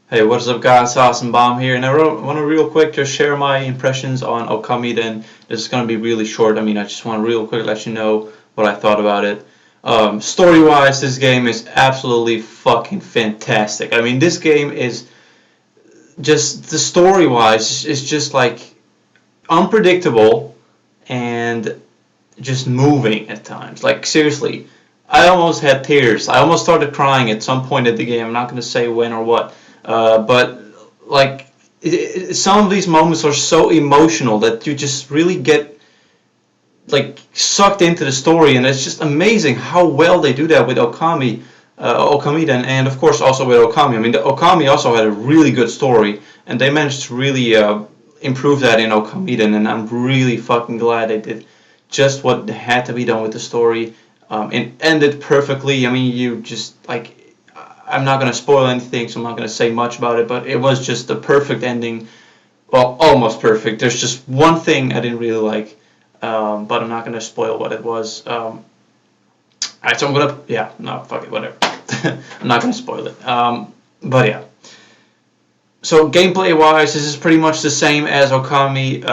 Hey, what's up, guys? Awesome Bomb here, and I want to real quick just share my impressions on Okamiden. This is going to be really short. I just want to real quick let you know what I thought about it. Story-wise, this game is absolutely fucking fantastic. This game is just the story-wise is just like unpredictable and just moving at times. Like seriously, I almost had tears. I almost started crying at some point in the game. I'm not going to say when or what, but like some of these moments are so emotional that you just really get like sucked into the story, and it's just amazing how well they do that with Okamiden, and of course also with Okami. The Okami also had a really good story, and they managed to really improve that in Okamiden, and I'm really fucking glad they did just what had to be done with the story. It ended perfectly. You just like. I'm not gonna spoil anything, so I'm not gonna say much about it. But it was just the perfect ending. Well, almost perfect. There's just one thing I didn't really like, but I'm not gonna spoil what it was. Alright, so I'm gonna no, fuck it, whatever. I'm not gonna spoil it. But yeah. So gameplay wise, this is pretty much the same as Okami,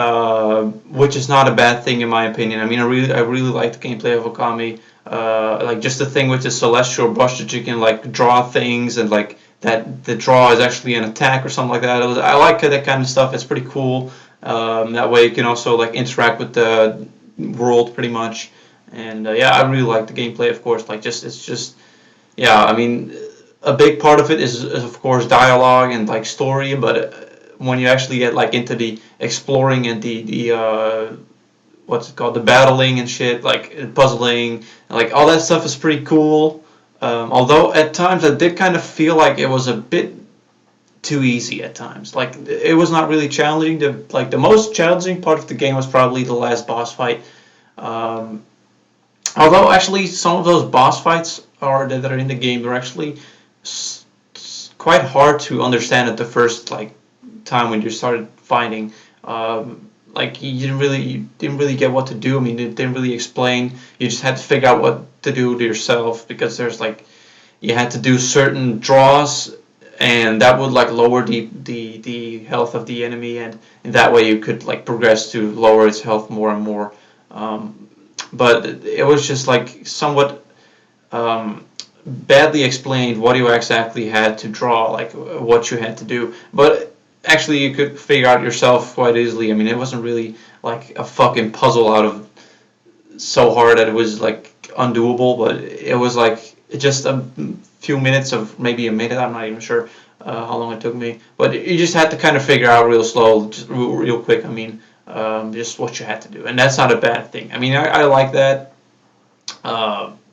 which is not a bad thing in my opinion. I really like the gameplay of Okami. Like just the thing with the celestial brush that you can like draw things, and like that the draw is actually an attack or something like that. I like that kind of stuff. It's pretty cool. That way you can also like interact with the world pretty much. And yeah, I really like the gameplay. Of course, like just it's just yeah. A big part of it is of course dialogue and like story, but when you actually get like into the exploring and the what's it called, the battling and shit, like puzzling, like all that stuff is pretty cool. Although at times I did kind of feel like it was a bit too easy at times. Like it was not really challenging. The most challenging part of the game was probably the last boss fight. Um, Although actually some of those boss fights that are in the game are actually quite hard to understand at the first like time when you started fighting. Like you didn't really get what to do. It didn't really explain. You just had to figure out what to do to yourself, because there's like you had to do certain draws, and that would like lower the health of the enemy, and in that way you could like progress to lower its health more and more. Um, but it was just like somewhat badly explained what you exactly had to draw, like what you had to do. But actually, you could figure out yourself quite easily. It wasn't really like a fucking puzzle out of so hard that it was like undoable, but it was like just a few minutes of maybe a minute. I'm not even sure how long it took me, but you just had to kind of figure out real slow, just real quick. Just what you had to do, and that's not a bad thing. I like that.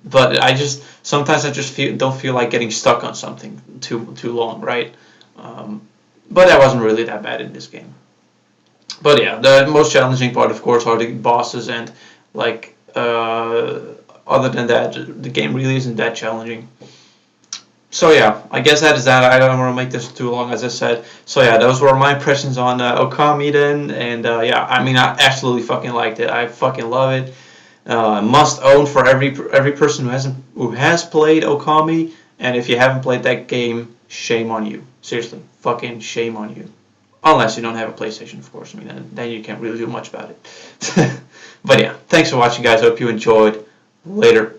But I just sometimes I just don't feel like getting stuck on something too long, right? But that wasn't really that bad in this game. But yeah, the most challenging part, of course, are the bosses, and like other than that, the game really isn't that challenging. So yeah, I guess that is that. I don't want to make this too long, as I said. So yeah, those were my impressions on Okamiden, and yeah, I absolutely fucking liked it. I fucking love it. Must own for every person who has played Okami, and if you haven't played that game, shame on you. Seriously, fucking shame on you. Unless you don't have a PlayStation, of course. Then you can't really do much about it. But yeah, thanks for watching, guys. Hope you enjoyed. Later.